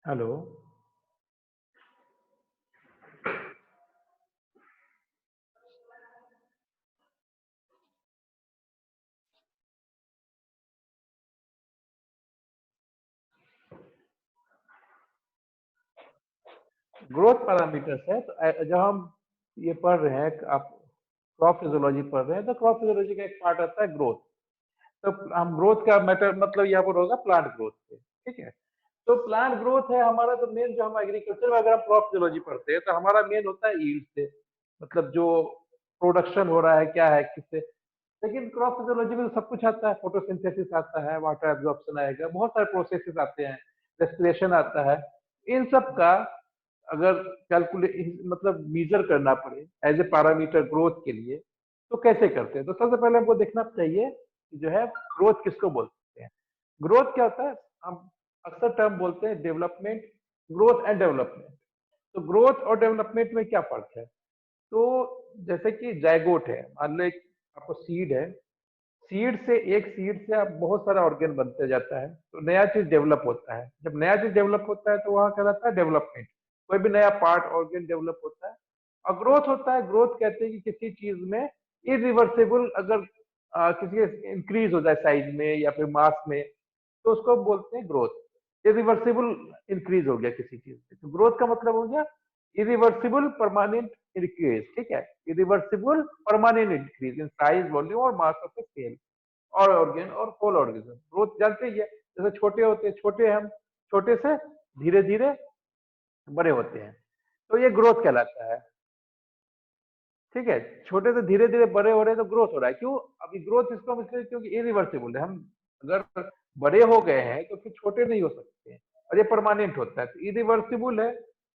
Hello. Growth parameters है तो जब हम ये पढ़ रहे हैं आप क्रॉप फिजियोलॉजी पढ़ रहे हैं तो क्रॉप फिजियोलॉजी का एक पार्ट आता है ग्रोथ। तो हम ग्रोथ का मैटर मतलब यहाँ पर होगा प्लांट ग्रोथ से। ठीक है। तो प्लांट ग्रोथ है हमारा तो मेन, जो हम एग्रीकल्चर में अगर हम क्रॉप फिजियोलॉजी पढ़ते हैं तो हमारा मेन होता है यील्ड से, मतलब जो प्रोडक्शन हो रहा है क्या है किससे। लेकिन क्रॉप फिजियोलॉजी में तो सब कुछ आता है, फोटोसिंथेसिस आता है, वाटर एब्जॉर्प्शन आएगा, बहुत सारे प्रोसेसेस आते हैं, रेस्पिरेशन आता है। इन सब का अगर कैलकुलेट मतलब मीजर करना पड़े एज ए पैरामीटर ग्रोथ के लिए तो कैसे करते हैं। तो सबसे पहले हमको देखना चाहिए कि जो है ग्रोथ किसको बोलते हैं। ग्रोथ क्या होता है, हम अक्सर टर्म बोलते हैं डेवलपमेंट, ग्रोथ एंड डेवलपमेंट। तो ग्रोथ और डेवलपमेंट में क्या फर्क है। तो जैसे कि जायगोट है, मान लो एक आपको सीड है, सीड से आप बहुत सारा ऑर्गेन बनते जाता है तो नया चीज डेवलप होता है। जब नया चीज डेवलप होता है तो वहां कहलाता है डेवलपमेंट। कोई भी नया पार्ट ऑर्गेन डेवलप होता है। और ग्रोथ होता है, ग्रोथ कहते हैं कि किसी चीज में इरिवर्सिबल अगर किसी इंक्रीज हो जाए साइज में या फिर मास में तो उसको बोलते हैं ग्रोथ। इरिवर्सिबल इंक्रीज हो गया किसी चीज में तो ग्रोथ का मतलब हो गया इरिवर्सिबल परमानेंट इंक्रीज। ठीक है, irreversible permanent increase in size volume और मास ऑफ द सेल और ऑर्गेन और होल ऑर्गेनिज्म। ग्रोथ जानते ही है, जैसे छोटे होते हैं, छोटे हम छोटे से धीरे धीरे बड़े होते हैं तो ये ग्रोथ कहलाता है। ठीक है, छोटे से धीरे धीरे बड़े हो रहे हैं तो ग्रोथ हो रहा है। क्यों, अभी ग्रोथ इसको हम इसलिए क्योंकि इरिवर्सिबल है, हम अगर बड़े हो गए हैं तो फिर छोटे नहीं हो सकते हैं और ये परमानेंट होता है। तो इरिवर्सिबल है,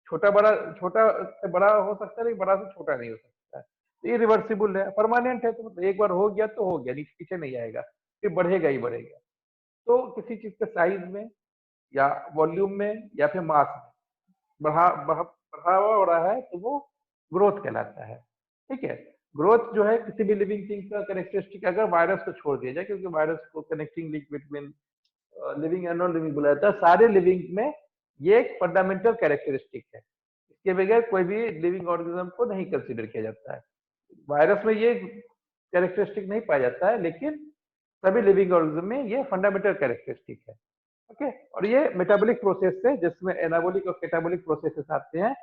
छोटा बड़ा, छोटा से बड़ा हो सकता है लेकिन बड़ा से छोटा नहीं हो सकता है। तो इरिवर्सिबल है, परमानेंट है, तो मतलब एक बार हो गया तो हो गया, नीचे पीछे नहीं आएगा, फिर बढ़ेगा ही बढ़ेगा। तो किसी चीज के साइज में या वॉल्यूम में या फिर मास में बढ़ावा हो रहा है तो वो ग्रोथ कहलाता है। ठीक है, ग्रोथ जो है किसी भी लिविंग थिंग का कैरेक्टरिस्टिक, अगर वायरस को छोड़ दिया जाए, क्योंकि वायरस को connecting link between living and non living बोला जाता है, सारे लिविंग में ये एक फंडामेंटल कैरेक्टरिस्टिक है। इसके बगैर कोई भी लिविंग ऑर्गेनिज्म को नहीं कंसिडर किया जाता है। वायरस में ये कैरेक्टरिस्टिक नहीं पाया जाता है लेकिन सभी लिविंग ऑर्गेनिज्म में ये फंडामेंटल कैरेक्टरिस्टिक है। ओके, और ये मेटाबॉलिक प्रोसेस से, जिसमें एनाबॉलिक और कैटाबॉलिक प्रोसेसेस आते हैं,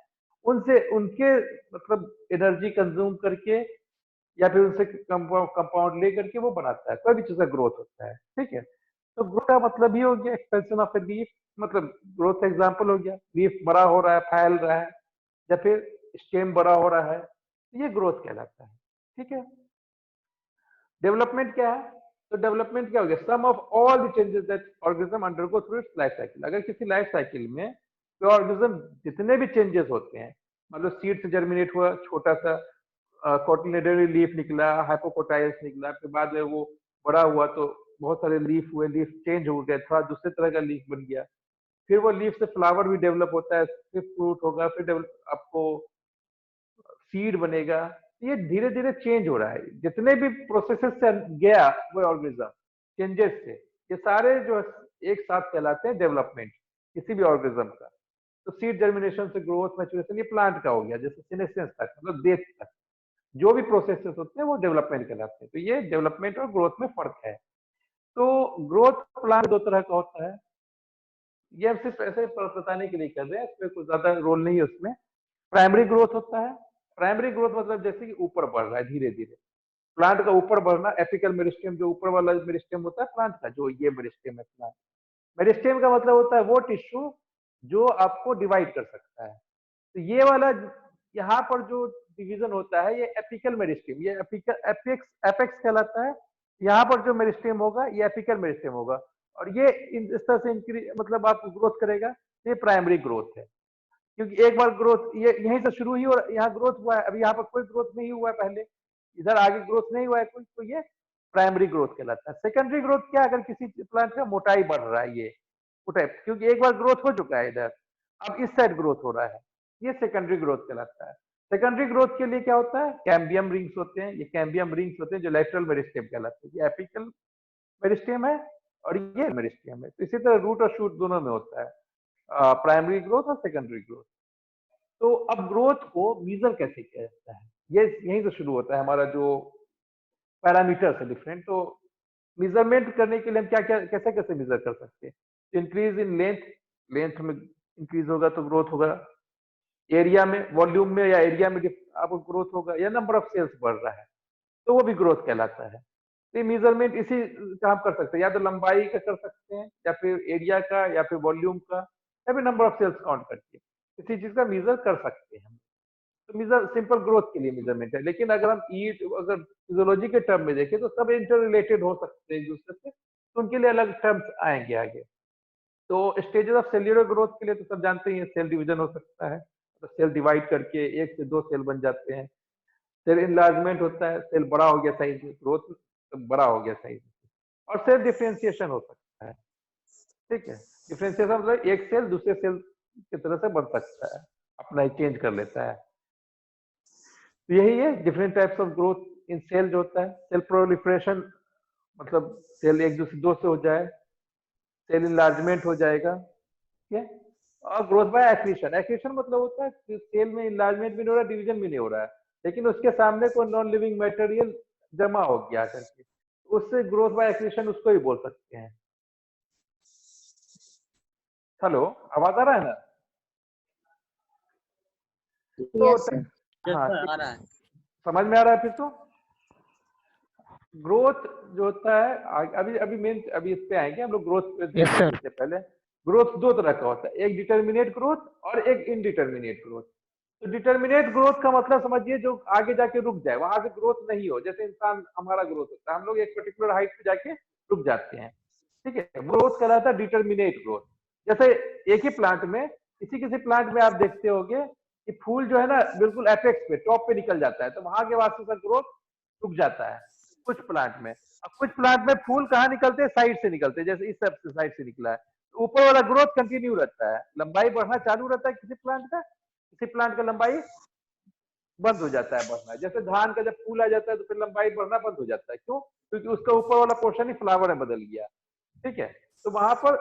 उनसे उनके मतलब एनर्जी कंज्यूम करके या फिर उनसे कंपाउंड ले करके वो बनाता है, कोई भी चीज का ग्रोथ होता है। ठीक है, तो ग्रोथ का मतलब ये हो गया एक्सपेंशन ऑफ ए लीफ, मतलब ग्रोथ का एग्जांपल हो गया लीफ बड़ा हो रहा है, फैल रहा है, या फिर स्टेम बड़ा हो रहा है, तो ये ग्रोथ कहलाता है। ठीक है, डेवलपमेंट क्या है, तो डेवलपमेंट क्या हो गया, sum of all the changes that organism undergo through its life cycle. अगर किसी लाइफ साइकिल में तो ऑर्गेनिज्म जितने भी चेंजेस होते हैं, मतलब सीड से जर्मिनेट हुआ, छोटा सा कॉटिलेडोनरी लीफ निकला, हाइपोकोटाइल्स निकला, फिर बाद में वो बड़ा हुआ तो बहुत सारे लीफ हुए, लीफ चेंज हो गया, थोड़ा दूसरे तरह का लीफ बन गया, फिर वो लीफ से फ्लावर भी डेवलप होता है, फिर फ्रूट होगा, फिर आपको सीड बनेगा। ये धीरे धीरे चेंज हो रहा है, जितने भी प्रोसेसेस से गया वो ऑर्गेनिज्म चेंजेस से, ये सारे जो एक साथ कहलाते हैं डेवलपमेंट किसी भी ऑर्गेनिज्म का। तो सीड जर्मिनेशन से ग्रोथ मैच्योरेशन, ये प्लांट का हो गया, जैसे सिनेसेंस तक मतलब डेथ तक जो भी प्रोसेसेस होते हैं वो डेवलपमेंट कहलाते हैं। तो ये डेवलपमेंट और ग्रोथ में फर्क है। तो ग्रोथ प्लांट दो तरह का होता है, ये हम सिर्फ ऐसे बताने के लिए कर रहे हैं, इसमें कुछ ज्यादा रोल नहीं है उसमें। प्राइमरी ग्रोथ होता है, प्राइमरी ग्रोथ मतलब जैसे कि ऊपर बढ़ रहा है धीरे धीरे, प्लांट का ऊपर बढ़ना, एपिकल मेरिस्टेम जो ऊपर वाला मेरिस्टेम होता है प्लांट का, जो ये मेरिस्टेम है प्लांट, मेरिस्टेम का मतलब होता है वो टिश्यू जो आपको डिवाइड कर सकता है। तो ये वाला यहाँ पर जो डिवीजन होता है ये एपिकल मेरिस्टेम, ये एपिकल एपेक्स एपेक्स कहलाता है। यहाँ पर जो मेरिस्टेम होगा ये एपिकल मेरिस्टेम होगा, और ये इस तरह से इंक्रीज मतलब आप ग्रोथ करेगा, ये प्राइमरी ग्रोथ है। क्योंकि एक बार ग्रोथ ये यहीं से शुरू ही और यहाँ ग्रोथ हुआ है, अभी यहाँ पर कोई ग्रोथ नहीं हुआ है पहले, इधर आगे ग्रोथ नहीं हुआ है कोई, तो ये प्राइमरी ग्रोथ कहलाता है। सेकेंडरी ग्रोथ क्या, अगर किसी प्लांट का मोटाई बढ़ रहा है, ये मोटाई क्योंकि एक बार ग्रोथ हो चुका है इधर, अब इस साइड ग्रोथ हो रहा है, ये सेकेंडरी ग्रोथ कहलाता है। सेकेंडरी ग्रोथ के लिए क्या होता है, कैम्बियम रिंग्स होते हैं, ये कैम्बियम रिंग्स होते हैं जो लेटरल मेरिस्टेम कहलाते हैं, ये एपिकल मेरिस्टेम है और ये मेरिस्टेम है। तो इसी तरह रूट और शूट दोनों में होता है। प्राइमरी ग्रोथ और सेकेंडरी ग्रोथ। तो अब ग्रोथ को मीजर कैसे किया जाता है, ये यहीं से शुरू होता है हमारा जो पैरामीटर्स है डिफरेंट। तो मेजरमेंट करने के लिए हम क्या क्या कैसे कैसे मेजर कर सकते हैं? इंक्रीज इन लेंथ, लेंथ में इंक्रीज होगा तो ग्रोथ होगा। एरिया में, वॉल्यूम में या एरिया में आपको ग्रोथ होगा, या नंबर ऑफ सेल्स बढ़ रहा है तो वो भी ग्रोथ कहलाता है। तो मेजरमेंट इसी का हम कर सकते हैं, या तो लंबाई का कर सकते हैं, या फिर एरिया का, या फिर वॉल्यूम का, या फिर नंबर ऑफ सेल्स काउंट करके किसी चीज का मेजर कर सकते हैं। तो मेजर सिंपल ग्रोथ के लिए मेजरमेंट है। लेकिन अगर हम ईट अगर फिजियोलॉजी के टर्म में देखें तो सब इंटर रिलेटेड हो सकते हैं एक दूसरे से, तो उनके लिए अलग टर्म्स आएंगे आगे। तो स्टेजेस ऑफ सेल्यूलर ग्रोथ के लिए तो सब जानते ही हैं, सेल डिवीजन हो सकता है, तो सेल डिवाइड करके एक से दो सेल बन जाते हैं। सेल इनलार्जमेंट होता है, सेल बड़ा हो गया साइज में, ग्रोथ बड़ा हो गया साइज में। और सेल डिफरेंशिएशन हो सकता है, ठीक है। डिफरेंशिएशन मतलब एक सेल दूसरे सेल की तरह से बन सकता है, अपना चेंज कर लेता है। तो यही है different types of growth in cell जो होता है। सेल प्रोलिफरेशन मतलब सेल एक दूसरे दो से हो जाए, सेल इनलार्जमेंट हो जाएगा, ठीक है। और ग्रोथ बाय एक्रीशन, एक्रीशन मतलब होता है कि सेल में इनलार्जमेंट भी नहीं हो रहा, डिवीजन भी नहीं हो रहा है, लेकिन उसके सामने कोई नॉन लिविंग मटेरियल जमा हो गया करके, उससे ग्रोथ बाय एक्रीशन उसको ही बोल सकते हैं। हेलो, आवाज आ रहा है ना? तो यस सर। हाँ, आ रहा है। समझ में आ रहा है फिर तो। ग्रोथ जो होता है अभी अभी मेन अभी इस पे आएंगे हम लोग ग्रोथ पे। Yes sir. इससे पहले ग्रोथ दो तरह का होता है, एक डिटर्मिनेट ग्रोथ और एक इनडिटर्मिनेट ग्रोथ। तो डिटर्मिनेट ग्रोथ का मतलब समझिए जो आगे जाके रुक जाए, वहां से ग्रोथ नहीं हो। जैसे इंसान हमारा ग्रोथ होता है, हम लोग एक पर्टिकुलर हाइट पे जाके रुक जाते हैं, ठीक है, ग्रोथ कहलाता है डिटर्मिनेट ग्रोथ। जैसे एक ही प्लांट में, किसी किसी प्लांट में आप देखते होंगे कि फूल जो है ना बिल्कुल एपेक्स पे टॉप पे निकल जाता है, तो वहां के वास्ते का ग्रोथ रुक जाता है कुछ प्लांट में। अब कुछ प्लांट में फूल कहाँ निकलते हैं, साइड से निकलते हैं, जैसे इस सब साइड से निकला है, तो ऊपर वाला ग्रोथ कंटिन्यू रहता है, लंबाई बढ़ना चालू रहता है किसी प्लांट का, किसी प्लांट का लंबाई बंद हो जाता है बढ़ना। जैसे धान का जब फूल आ जाता है तो फिर लंबाई बढ़ना बंद हो जाता है, क्यों? क्योंकि उसका ऊपर वाला पोर्शन ही फ्लावर में बदल गया, ठीक है। तो वहां पर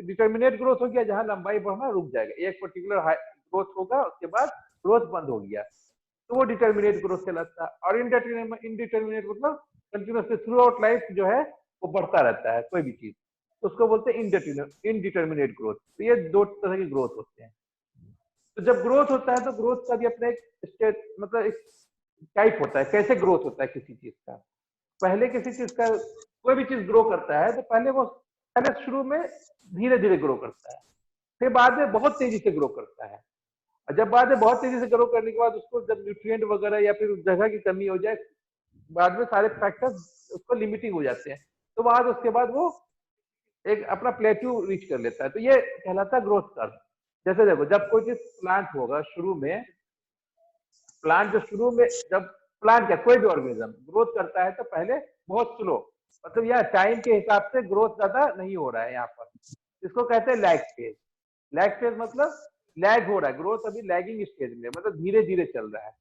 डिटर्मिनेट ग्रोथ हो गया, जहां लंबाई बढ़ना रुक जाएगा, एक पर्टिकुलर ग्रोथ होगा, उसके बाद ग्रोथ बंद हो गया, तो वो डिटर्मिनेट ग्रोथ कहलाता है। और इनडिटर्मिनेट मतलब कंटिन्यूसली थ्रू आउट लाइफ जो है वो बढ़ता रहता है कोई भी चीज, तो उसको बोलते हैं इनडिटर्मिनेट ग्रोथ। तो ये दो तरह की ग्रोथ होते हैं। तो जब ग्रोथ होता है तो ग्रोथ का भी अपना एक स्टेट मतलब एक टाइप होता है, कैसे ग्रोथ होता है किसी चीज का। पहले किसी चीज का कोई भी चीज ग्रो करता है तो पहले शुरू में धीरे धीरे ग्रो करता है, फिर बाद में बहुत तेजी से ग्रो करता है। और जब बाद में बहुत तेजी से ग्रो करने के बाद उसको जब न्यूट्रिएंट वगैरह या फिर जगह की कमी हो जाए, बाद में सारे फैक्टर्स उसको लिमिटिंग हो जाते हैं, तो बाद उसके बाद वो एक अपना प्लेट्यू रीच कर लेता है। तो ये कहलाता है ग्रोथ कर्व। जैसे देखो, जब कोई चीज प्लांट होगा शुरू में, प्लांट जो शुरू में जब प्लांट क्या कोई भी ऑर्गेनिज्म ग्रोथ करता है तो पहले बहुत स्लो, मतलब यह टाइम के हिसाब से ग्रोथ ज्यादा नहीं हो रहा है यहाँ पर, इसको कहते हैं लैग फेज। लैग फेज मतलब लैग हो रहा है, ग्रोथ अभी लैगिंग स्टेज में, मतलब धीरे धीरे चल रहा है।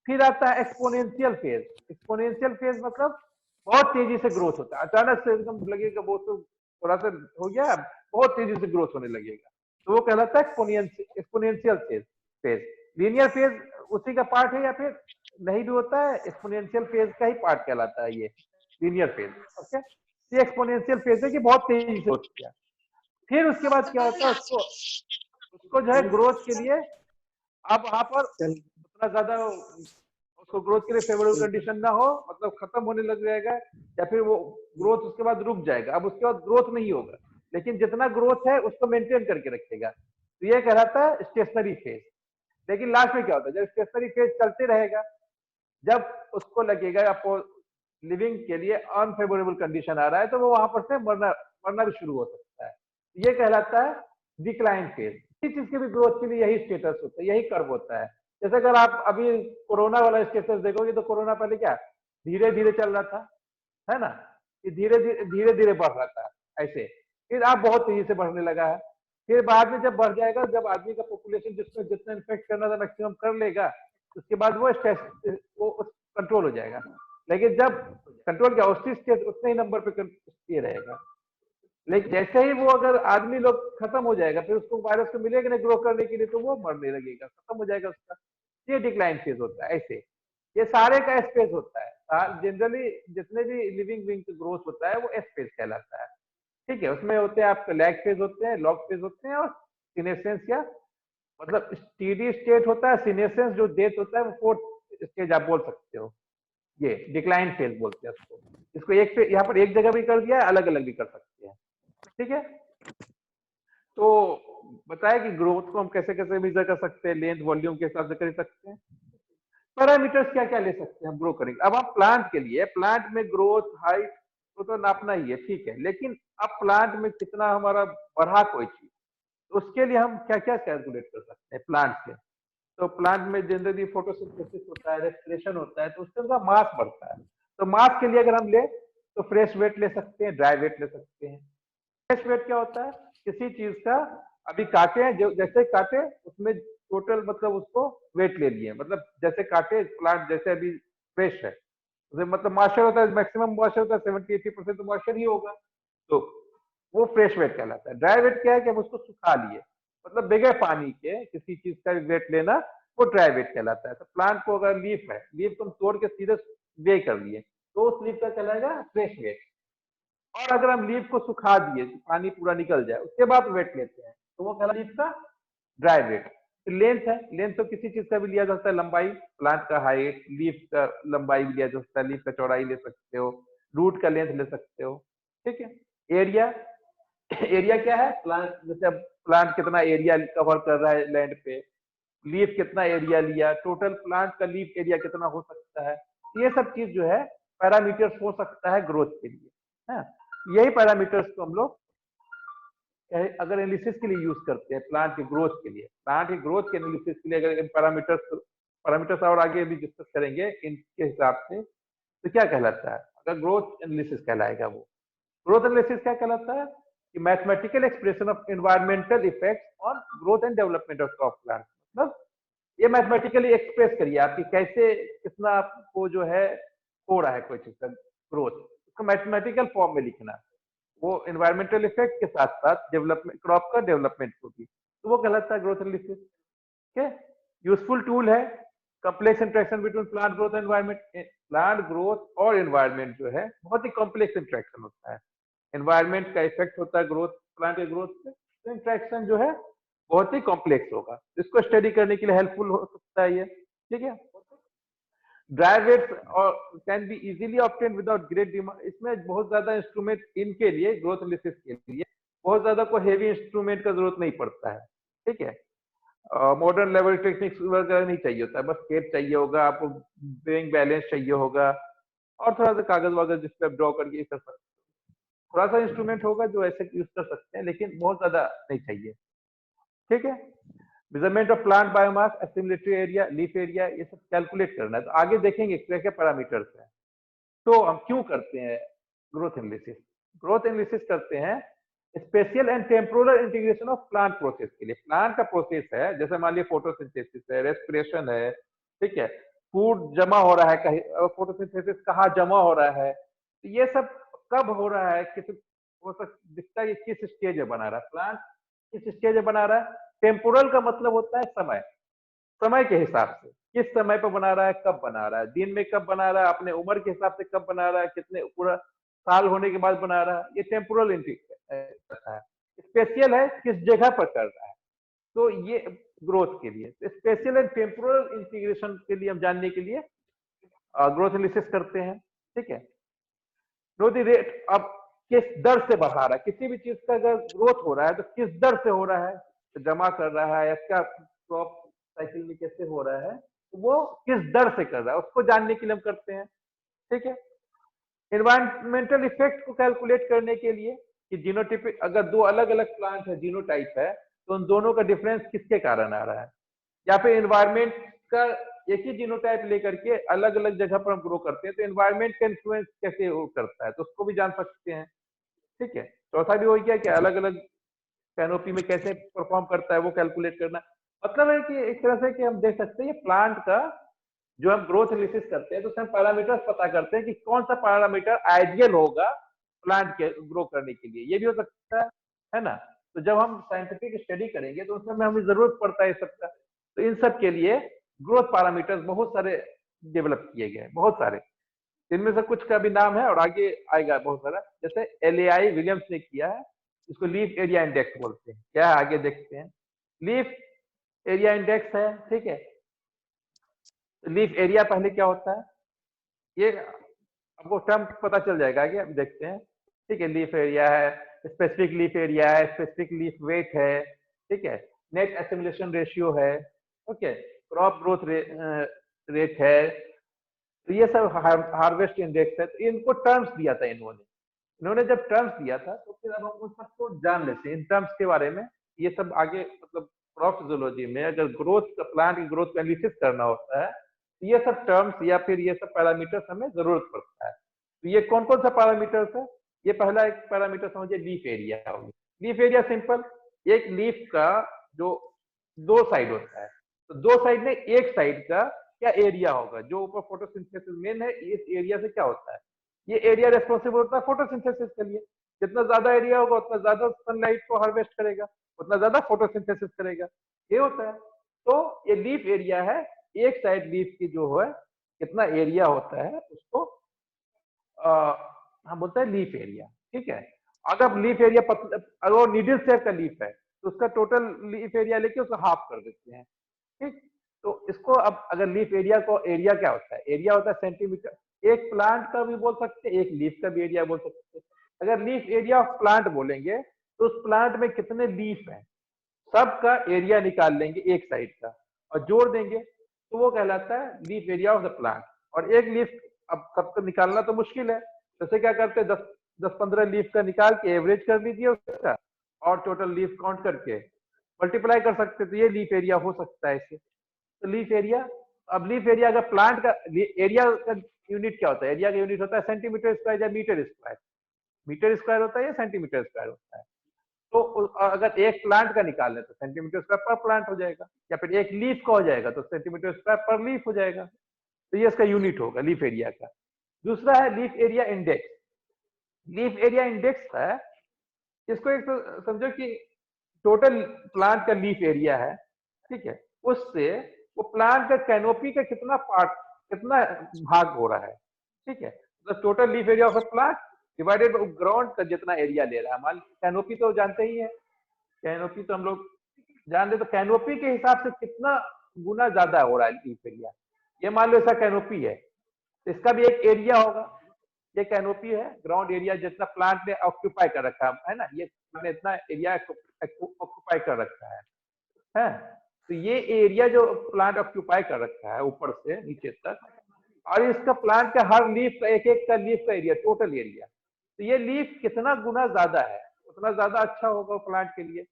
फिर आता है एक्सपोनेंशियल फेज। एक्सपोनेंशियल फेज मतलब बहुत तेजी से ग्रोथ होता है, अचानक से एकदम लगेगा वो तो थोड़ा सा हो गया, बहुत तेजी से ग्रोथ होने लगेगा, तो वो कहलाता है एक्सपोनेंशियल फेज। लीनियर फेज उसी का पार्ट है या फिर नहीं भी होता है, एक्सपोनेंशियल फेज का ही पार्ट कहलाता है ये लीनियर फेज। ओके, ये एक्सपोनेंशियल फेज है कि बहुत तेजी से ग्रोथ किया। फिर उसके बाद क्या होता है, उसको उसको जो है ग्रोथ के लिए अब वहां पर उतना ज्यादा उसको ग्रोथ के लिए फेवरेबल कंडीशन ना हो, मतलब खत्म होने लग जाएगा, या फिर वो ग्रोथ उसके बाद रुक जाएगा, अब उसके बाद ग्रोथ नहीं होगा, लेकिन जितना ग्रोथ है उसको मेंटेन करके रखेगा, तो ये कहलाता है स्टेशनरी फेज। लेकिन लास्ट में क्या होता है, जब स्टेशनरी फेज चलते रहेगा, जब उसको लगेगा आपको लिविंग के लिए अनफेवरेबल कंडीशन आ रहा है, तो वो वहां पर से मरना मरना भी शुरू हो सकता है, ये कहलाता है डिक्लाइन फेज। इस चीज के भी ग्रोथ के लिए यही स्टेटस होता है, यही कर्व होता है। जैसे अगर आप अभी कोरोना वाला स्टेटस देखोगे तो कोरोना पहले क्या धीरे धीरे चल रहा था, है ना, कि धीरे धीरे बढ़ रहा था ऐसे, फिर आप बहुत तेजी से बढ़ने लगा है, फिर बाद में जब बढ़ जाएगा, जब आदमी का पॉपुलेशन जिसमें जितना इन्फेक्ट करना था मैक्सिमम कर लेगा, उसके बाद वो कंट्रोल हो जाएगा। लेकिन जब कंट्रोल क्या उसी स्टेज उतने ही नंबर पे ये रहेगा, लेकिन जैसे ही वो अगर आदमी लोग खत्म हो जाएगा, फिर उसको वायरस को मिलेगा नहीं ग्रो करने के लिए, तो वो मरने लगेगा, खत्म हो जाएगा उसका। ये डिक्लाइन फेज होता है ऐसे। ये सारे का स्पेस होता है जनरली, जितने भी लिविंग बीइंग का ग्रोथ होता है वो स्पेस कहलाता है। ठीक है, उसमें होते हैं आपके लैग फेज होते हैं, लॉग फेज होते हैं, और सीनेसेंस या मतलब स्टीडी स्टेट होता है। सीनेसेंस जो डेथ होता है वो फोर्थ स्टेज आप बोल सकते हो। ये डिक्लाइन फेज बोलते हैं उसको। इसको एक पे यहाँ पर एक जगह भी कर दिया है, अलग अलग भी कर सकते हैं। ठीक है, तो बताया कि ग्रोथ को हम कैसे कैसे मेजर कर सकते हैं, लेंथ वॉल्यूम के हिसाब से कर सकते हैं। पैरामीटर्स क्या क्या ले सकते हैं हम ग्रो करेंगे। अब हम प्लांट के लिए, प्लांट में ग्रोथ हाइट तो नापना ही है, ठीक है, लेकिन अब प्लांट में कितना हमारा बढ़ा कोई चीज, तो उसके लिए हम क्या क्या कैलकुलेट कर सकते हैं प्लांट से। तो प्लांट में जनरली फोटोसिंथेसिस होता है, रेस्पिरेशन होता है, तो उससे उनका मास बढ़ता है। तो मास के लिए अगर हम ले तो फ्रेश वेट ले सकते हैं, ड्राई वेट ले सकते हैं। फ्रेश वेट क्या होता है, किसी चीज का अभी काटे हैं, जो जैसे काटे उसमें टोटल मतलब उसको वेट ले लिए, मतलब जैसे काटे प्लांट जैसे अभी फ्रेश है, मतलब मॉइस्चर होता है, मैक्सिमम मॉइस्चर होता है 70-80% तो मॉइस्चर ही होगा, तो वो फ्रेश वेट कहलाता है। ड्राई वेट क्या है कि हम उसको सुखा लिए, मतलब बगैर पानी के किसी चीज का वेट लेना, वो ड्राई वेट कहलाता है। तो प्लांट को अगर लीफ है, लीफ को हम तोड़ के सीधे वे कर लिए, तो उस लीफ का कहलाएगा फ्रेश वेट। और अगर हम लीफ को सुखा दिए, पानी पूरा निकल जाए, उसके बाद वेट लेते हैं, तो वो कहलाएगा लीफ का ड्राई वेट। लेंथ है, लेंथ तो किसी चीज का भी लिया जा सकता है, लंबाई, प्लांट का हाइट, लीफ का लंबाई भी लिया जा सकता है, लीफ का चौड़ाई ले सकते हो, रूट का लेंथ ले सकते हो। ठीक है, एरिया, एरिया क्या है, प्लांट जैसे प्लांट कितना एरिया कवर कर रहा है लैंड पे, लीफ कितना एरिया लिया, टोटल प्लांट का लीफ एरिया कितना हो सकता है, ये सब चीज जो है पैरामीटर्स हो सकता है ग्रोथ के लिए। है, यही पैरामीटर्स को हम लोग अगर एनालिसिस के लिए यूज करते हैं, प्लांट के ग्रोथ के लिए, प्लांट के ग्रोथ के एनालिसिस के लिए अगर इन पैरामीटर्स पैरामीटर्स और आगे भी डिस्कस करेंगे इनके हिसाब से, तो क्या कहलाता है, अगर ग्रोथ एनालिसिस कहलाएगा वो। ग्रोथ एनालिसिस क्या कहलाता है कि mathematical expression of environmental effects on growth and development of crop plant. मतलब ये मैथमेटिकली एक्सप्रेस करिए आपकी कैसे कितना आपको जो है हो रहा है कोई चीज का ग्रोथ, उसको मैथमेटिकल फॉर्म में लिखना, वो एनवायरमेंटल इफेक्ट के साथ साथ डेवलपमेंट क्रॉप का डेवलपमेंट को भी, तो वो कहलाता है ग्रोथ एनालिसिस। ठीक है, यूजफुल टूल है, complex interaction between plant growth environment. Plant growth और एनवायरमेंट जो है बहुत ही कॉम्प्लेक्स इंटरेक्शन होता है, एनवायरमेंट का इफेक्ट होता है ग्रोथ, प्लांट के ग्रोथ पे, तो इंटरेक्शन जो है बहुत ही कॉम्प्लेक्स होगा, इसको स्टडी करने के लिए हेल्पफुल हो सकता है ये। ठीक है, ड्राई वेट्स और can be easily obtain without great demand. इसमें बहुत ज्यादा इंस्ट्रूमेंट इनके लिए, ग्रोथ एनालिसिस के लिए बहुत ज्यादा कोई हेवी इंस्ट्रूमेंट का जरूरत नहीं पड़ता है। ठीक है, मॉडर्न लेवल टेक्निक्स वगैरह नहीं चाहिए होता है, बस स्केच चाहिए होगा आपको, बेइंग बैलेंस चाहिए होगा, और थोड़ा सा कागज वागज जिस पे आप ड्रॉ करके कर सकते हैं, थोड़ा सा इंस्ट्रूमेंट होगा जो ऐसे यूज कर सकते हैं, लेकिन बहुत ज्यादा नहीं चाहिए। ठीक है, measurement of plant biomass, assimilatory area, leaf area, ये सब कैलकुलेट करना है, तो आगे देखेंगे क्या क्या पैरामीटर्स है। तो हम क्यों करते हैं ग्रोथ एनालिसिस, ग्रोथ एनालिसिस करते हैं special and temporal integration of plant process के लिए। प्लांट का प्रोसेस है, जैसे मान लिया फोटोसिंथेसिस है, रेस्पिरेशन है, ठीक है, फूड जमा हो रहा है कहीं, फोटोसिंथेसिस कहाँ जमा हो रहा है, तो ये सब कब हो रहा है, किस हो सकता दिखता है किस स्टेज में बना रहा है प्लांट, किस स्टेज में बना रहा है। टेम्पोरल का मतलब होता है समय, समय के हिसाब से किस समय पर बना रहा है, कब बना रहा है, दिन में कब बना रहा है, अपने उम्र के हिसाब से कब बना रहा है, कितने पूरा साल होने के बाद बना रहा है, ये टेम्पोरल रहता है। स्पेशल है, किस जगह पर कर रहा है, तो ये ग्रोथ के लिए स्पेशल एंड टेम्पोरल इंटीग्रेशन के लिए हम जानने के लिए ग्रोथ एनालिसिस करते हैं। ठीक है, ग्रोथ रेट अब किस दर से बढ़ा रहा है, किसी भी चीज का अगर ग्रोथ हो रहा है तो किस दर से हो रहा है, तो जमा कर रहा है, इसका क्रॉप साइकिल में कैसे हो रहा है, तो वो किस दर से कर रहा है उसको जानने के लिए हम करते हैं। ठीक है, एनवायरमेंटल इफेक्ट को कैलकुलेट करने के लिए कि जीनोटाइप, अगर दो अलग अलग प्लांट है, जीनोटाइप है, तो उन दोनों का डिफरेंस किसके कारण आ रहा है, या फिर एनवायरमेंट का एक ही जीनोटाइप लेकर के अलग अलग जगह पर हम ग्रो करते हैं, तो एनवायरमेंट का इन्फ्लुएंस कैसे वो करता है, तो उसको भी जान सकते हैं। ठीक है, चौथा भी हो गया कि अलग अलग कैनोपी में कैसे परफॉर्म करता है वो कैलकुलेट करना। मतलब है कि एक तरह से कि हम देख सकते हैं प्लांट का जो हम ग्रोथ एनालिसिस करते हैं, तो उसमें पैरामीटर्स पता करते हैं कि कौन सा पैरामीटर आइडियल होगा प्लांट के ग्रो करने के लिए, ये भी हो सकता है ना। तो जब हम साइंटिफिक स्टडी करेंगे तो उसमें हमें जरूरत पड़ता है सबका। तो इन सब के लिए ग्रोथ पैरामीटर्स बहुत सारे डेवलप किए गए, बहुत सारे। इनमें से कुछ का भी नाम है और आगे आएगा बहुत सारा। जैसे LAI विलियम्स ने किया है, इसको लीफ एरिया इंडेक्स बोलते हैं। क्या है आगे देखते हैं। लीफ एरिया इंडेक्स है, ठीक है। लीफ एरिया पहले क्या होता है, ये आपको टर्म पता चल जाएगा आगे, अब देखते हैं। ठीक है, लीफ एरिया है, स्पेसिफिक लीफ एरिया है, स्पेसिफिक लीफ वेट है, ठीक है, नेट एसिमुलेशन रेशियो है, ओके, क्रॉप ग्रोथ रेट है। तो ये सब हार्वेस्ट इंडेक्स है। तो इनको टर्म्स दिया था इन्होंने जब टर्म्स दिया था तो फिर अब हम उन सबको जान लेते हैं इन टर्म्स के बारे में। ये सब आगे मतलब क्रॉप फिजियोलॉजी में अगर ग्रोथ का प्लांट की ग्रोथ का एनालिसिस करना होता है तो ये सब टर्म्स या फिर ये सब पैरामीटर्स हमें जरूरत पड़ता है। तो ये कौन कौन सा पैरामीटर्स है। ये पहला एक पैरामीटर समझिए लीफ एरिया होगी। लीफ एरिया सिंपल, एक लीफ का जो दो साइड होता है, तो दो साइड में एक साइड का क्या एरिया होगा, जो ऊपर फोटोसिंथेसिस मेन है, इस एरिया से क्या होता है, ये एरिया रेस्पॉन्सिबल होता है फोटोसिंथेसिस के लिए। जितना ज्यादा एरिया होगा उतना ज्यादा सनलाइट को हार्वेस्ट करेगा, उतना ज्यादा फोटोसिंथेसिस करेगा, ये होता है। तो ये लीफ एरिया है, एक साइड लीफ की जो है कितना एरिया होता है उसको हम बोलते हैं लीफ एरिया, ठीक है। अगर लीफ एरिया अगर नीडल शेप का लीफ है तो उसका टोटल लीफ एरिया लेके उसको हाफ कर देते हैं, ठीक। तो इसको अब अगर लीफ एरिया को, एरिया क्या होता है, एरिया होता है सेंटीमीटर, एक प्लांट का भी बोल सकते हैं, एक लीफ का भी एरिया बोल सकते हैं। अगर लीफ एरिया ऑफ प्लांट बोलेंगे तो उस प्लांट में कितने लीफ हैं सबका एरिया निकाल लेंगे एक साइड का और जोड़ देंगे, तो वो कहलाता है leaf area of the plant. और एक लीफ अब सबको निकालना तो मुश्किल है, जैसे क्या करते हैं 10-15 लीफ का निकाल के एवरेज कर लीजिए उसका और टोटल लीफ काउंट करके मल्टीप्लाई कर सकते, तो ये लीफ एरिया हो सकता है इससे। तो लीफ एरिया, अब लीफ एरिया अगर प्लांट का एरिया का यूनिट क्या होता है, एरिया का यूनिट होता है सेंटीमीटर स्क्वायर या मीटर स्क्वायर। मीटर स्क्वायर होता है या सेंटीमीटर स्क्वायर होता है। तो अगर एक प्लांट का निकाल लें तो सेंटीमीटर स्क्वायर पर प्लांट हो जाएगा, या फिर एक लीफ का हो जाएगा तो सेंटीमीटर स्क्वायर पर लीफ हो जाएगा। तो ये इसका यूनिट होगा लीफ एरिया का। दूसरा है leaf area index. Leaf area index है, इसको एक तो समझो कि टोटल प्लांट का लीफ एरिया है, ठीक है, उससे वो प्लांट का कैनोपी का कितना पार्ट, कितना भाग हो रहा है, ठीक है। तो total leaf area of a plant divided bye ground का जितना एरिया ले रहा है। मान कैनोपी तो जानते ही है, कैनोपी तो हम लोग जानते, तो कैनोपी के हिसाब से कितना गुना ज्यादा हो रहा है लीफ एरिया। ये मान लो ऐसा कैनोपी है, इसका भी एक एरिया होगा। ये कैनोपी है, ग्राउंड एरिया जितना प्लांट ने ऑक्यूपाई कर रखा है ना, ये इतना एरिया ऑक्यूपाई कर रखा है। तो ये एरिया जो प्लांट ऑक्यूपाई कर रखा है ऊपर से नीचे तक, और इसका प्लांट का हर लीफ का, एक एक का लीफ का एरिया, टोटल एरिया, तो ये लीफ कितना गुना ज्यादा है उतना ज्यादा अच्छा होगा प्लांट के लिए।